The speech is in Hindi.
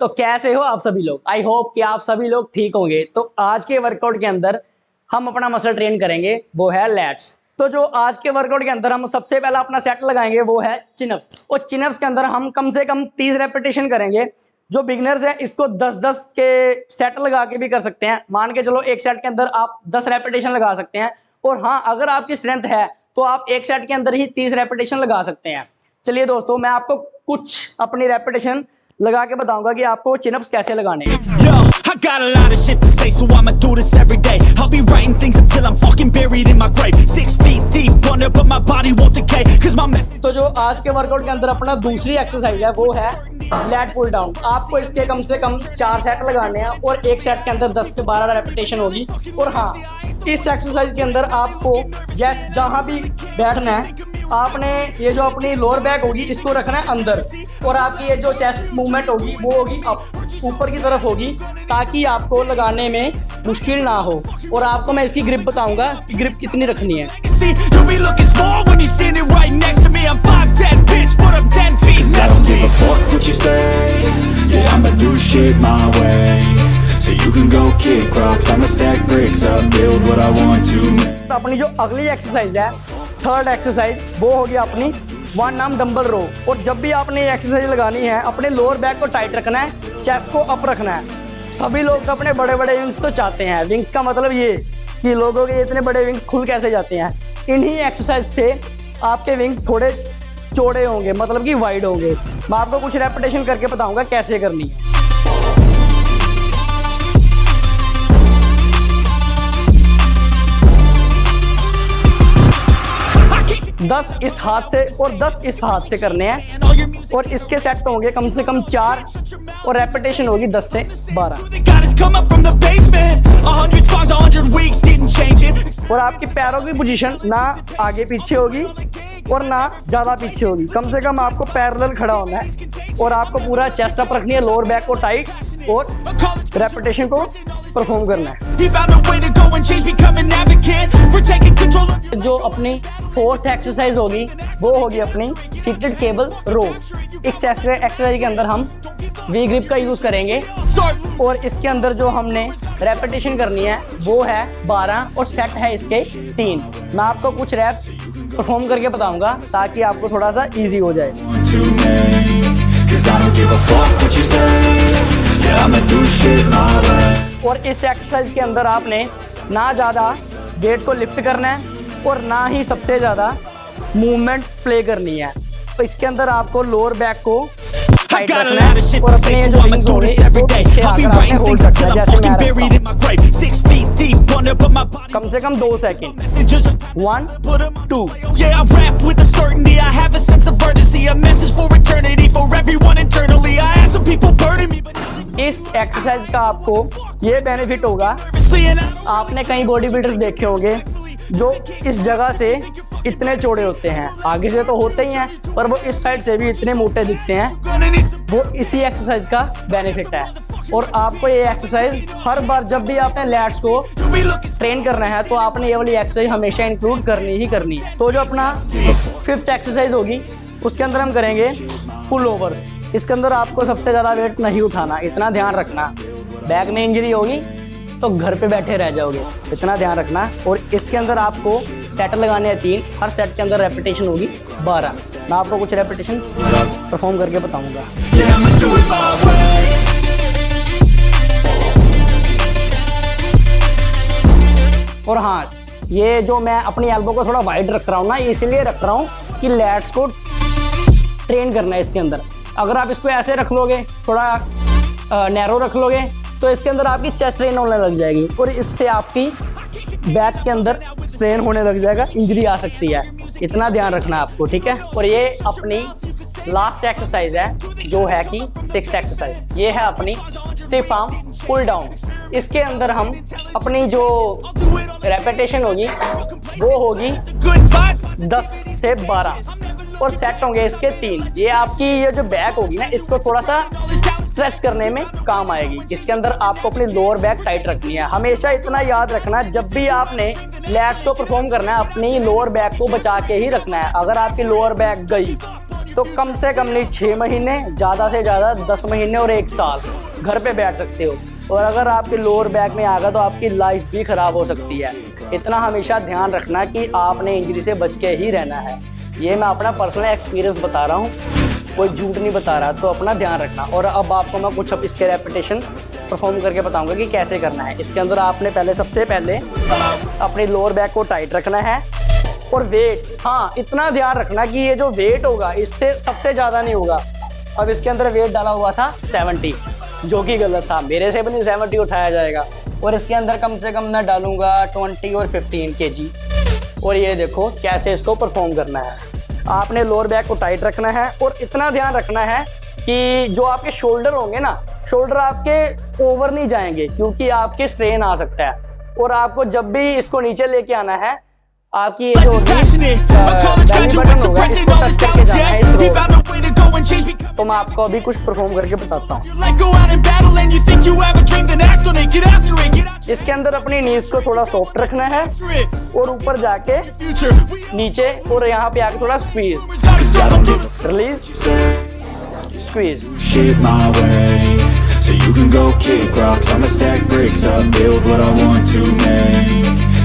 तो कैसे हो आप सभी लोग। आई होप कि आप सभी लोग ठीक होंगे। तो आज के वर्कआउट के अंदर हम अपना मसल ट्रेन करेंगे, वो है लैट्स। तो जो आज के वर्कआउट के अंदर हम सबसे पहला अपना सेट लगाएंगे वो है चिनअप्स। और चिनअप्स के अंदर हम कम से कम 30 रेपिटेशन करेंगे। जो बिगनर्स हैं इसको 10-10 के सेट लगा के भी कर सकते हैं। मान के चलो एक सेट के अंदर आप 10 रेपिटेशन लगा सकते हैं। और हाँ, अगर आपकी स्ट्रेंथ है तो आप एक सेट के अंदर ही 30 रेपिटेशन लगा सकते हैं। चलिए दोस्तों, मैं आपको कुछ अपनी रेपिटेशन लगा के बताऊंगा कि आपको चिनअप्स कैसे लगाने हैं। Yo, I got a lot of shit to say, so I'ma do this every day. I'll be writing things until I'm fucking buried in my grave. 6 feet deep under, but my body won't decay, 'cause my message. तो जो आज के वर्कआउट के अंदर अपना दूसरी एक्सरसाइज है वो है लैट पुल डाउन। आपको इसके कम से कम 4 सेट लगाने हैं और एक सेट के अंदर 10 से 12 रेपिटेशन होगी। और हाँ, इस एक्सरसाइज के अंदर आपको जहाँ भी बैठना है, आपने ये जो अपनी लोअर बैक होगी इसको रखना है अंदर, और आपकी ये जो चेस्ट मूवमेंट होगी वो होगी ऊपर की तरफ होगी, ताकि आपको लगाने में मुश्किल ना हो। और आपको मैं इसकी ग्रिप बताऊंगा कि ग्रिप कितनी रखनी है। See, you'll be looking small when you're standing right next to me. I'm 5'10", bitch, but I'm 10 feet I next don't to give me. a fuck what you say. Yeah, I'ma do shit my way. So you can go kick rocks, I'ma stack bricks up, build what I want to make. तो अपनी जो अगली एक्सरसाइज है, थर्ड एक्सरसाइज, वो होगी अपनी 1 आर्म डंबल रो। और जब भी आपने ये एक्सरसाइज लगानी है, अपने लोअर बैक को टाइट रखना है, चेस्ट को अप रखना है। सभी लोग तो अपने बड़े बड़े विंग्स तो चाहते हैं। विंग्स का मतलब ये कि लोगों के इतने बड़े विंग्स खुल कैसे जाते हैं। इन्हीं एक्सरसाइज से आपके विंग्स थोड़े चौड़े होंगे, मतलब कि वाइड होंगे। मैं आपको कुछ रेपिटेशन करके बताऊंगा कैसे करनी है। 10 इस हाथ से और 10 इस हाथ से करने हैं। और इसके सेट होंगे कम से कम 4 और रेपिटेशन होगी 10 से 12। The goddess come up from the basement. 100 songs, 100 weeks, didn't change it. और आपकी पैरों की पोजीशन ना आगे पीछे होगी और ना ज़्यादा पीछे होगी। कम से कम आपको पैरेलल खड़ा होना है। और आपको पूरा चेस्ट अप रखनी है, लोअर बैक को टाइट, और रेपिटेशन को परफॉर्म करना है। He found a way to go and change, become an advocate. We're taking control of. जो अपनी फोर्थ एक्सरसाइज होगी वो होगी अपनी सीटेड केबल रो। इस एक्सरसाइज के अंदर हम वी ग्रिप का यूज़ करेंगे। और इसके अंदर जो हमने रेपिटेशन करनी है वो है 12 और सेट है इसके 3। मैं आपको कुछ रैप्स परफॉर्म करके बताऊंगा ताकि आपको थोड़ा सा इजी हो जाए। To make, 'cause I don't give a fuck what you say. Yeah, I'ma do shit my way. और इस एक्सरसाइज के अंदर आपने ना ज़्यादा वेट को लिफ्ट करना है और ना ही सबसे ज़्यादा मूवमेंट प्ले करनी है। तो इसके अंदर आपको लोअर बैक को I टाइट got a रखना lot of है shit और to अपने say, ये so जो I'ma विंग्स do होंगे this every वो day. पीछे I'll be आकर आपने writing होल्ड things रखना है, until I'm जैसे मैं fucking रखता buried हूँ। in my grave. 6 feet deep under, but my body कम से कम 2 second. messages. 1 Put 'em on 2 Oh yeah, I rap with a certainty. I have a sense of urgency, a message for eternity, for everyone internally. I had some people burning me, but इस एक्सरसाइज का आपको ये बेनिफिट होगा, nervously and आपने कई बॉडी बिल्डर्स देखे होंगे जो इस जगह से इतने चौड़े होते हैं। आगे से तो होते ही हैं, पर वो इस साइड से भी इतने मोटे दिखते हैं। gonna need some. वो इसी एक्सरसाइज का बेनिफिट है। और आपको ये एक्सरसाइज हर बार जब भी आपने लैट्स को You'll be looking. ट्रेन करना है तो आपने ये वाली एक्सरसाइज हमेशा इंक्लूड करनी ही करनी है। तो जो अपना 5th एक्सरसाइज होगी उसके अंदर हम करेंगे पुल ओवर्स। इसके अंदर आपको सबसे ज़्यादा वेट नहीं उठाना, इतना ध्यान रखना। बैक में इंजरी होगी तो घर पे बैठे रह जाओगे, इतना ध्यान रखना। और इसके अंदर आपको सेट लगाने हैं 3, हर सेट के अंदर रेपिटेशन होगी 12। मैं आपको कुछ रेपिटेशन परफॉर्म करके बताऊंगा। Yeah, I'ma do it my way. और हाँ, ये जो मैं अपनी एल्बो को थोड़ा वाइड रख रहा हूँ ना, इसलिए रख रहा हूँ कि लैट्स को ट्रेन करना है इसके अंदर। अगर आप इसको ऐसे रख लोगे, थोड़ा नैरो रख लोगे, तो इसके अंदर आपकी चेस्ट ट्रेन होने लग जाएगी और इससे आपकी बैक के अंदर स्ट्रेन होने लग जाएगा, इंजरी आ सकती है। इतना ध्यान रखना आपको, ठीक है। और ये अपनी लास्ट एक्सरसाइज है जो है कि 6th एक्सरसाइज। ये है अपनी स्टिफ आर्म पुल डाउन। इसके अंदर हम अपनी जो रेपिटेशन होगी वो होगी Good vibes. 10 से 12 और सेट होंगे इसके 3। ये आपकी ये जो बैक होगी ना, इसको थोड़ा सा स्ट्रेच करने में काम आएगी। इसके अंदर आपको अपनी लोअर बैक टाइट रखनी है। हमेशा इतना याद रखना, जब भी आपने लैट्स को परफॉर्म करना है अपनी लोअर बैक को बचा के ही रखना है। अगर आपकी लोअर बैक गई तो कम से कम नहीं 6 महीने, ज़्यादा से ज़्यादा 10 महीने और 1 साल घर पे बैठ सकते हो। और अगर आपके लोअर बैक में आ गया तो आपकी लाइफ भी ख़राब हो सकती है। इतना हमेशा ध्यान रखना कि आपने इंजरी से बच के ही रहना है। ये मैं अपना पर्सनल एक्सपीरियंस बता रहा हूँ, कोई झूठ नहीं बता रहा, तो अपना ध्यान रखना। और अब आपको मैं कुछ अब इसके रेपिटेशन परफॉर्म करके बताऊंगा कि कैसे करना है। इसके अंदर आपने सबसे पहले अपनी लोअर बैक को टाइट रखना है और वेट, हाँ इतना ध्यान रखना कि ये जो वेट होगा इससे सबसे ज़्यादा नहीं होगा। अब इसके अंदर वेट डाला हुआ था 70, जो कि गलत था, मेरे से भी नहीं 70 उठाया जाएगा। और इसके अंदर कम से कम मैं डालूंगा 20 और 15 kg। और ये देखो कैसे इसको परफॉर्म करना है। आपने लोअर बैक को टाइट रखना है और इतना ध्यान रखना है कि जो आपके शोल्डर होंगे ना, शोल्डर आपके ओवर नहीं जाएंगे, क्योंकि आपके स्ट्रेन आ सकता है। और आपको जब भी इसको नीचे लेके आना है, आपकी ये जो belly button होगा, इसको टच करके जाना है इस row। तो मैं आपको अभी कुछ परफॉर्म करके बताता हूँ। इसके अंदर अपनी नीज को थोड़ा सॉफ्ट रखना है और ऊपर जाके नीचे और यहाँ पे आके थोड़ा squeeze, release, squeeze. Shape my way, so you can go kick rocks. I'ma stack bricks up, build what I want to make.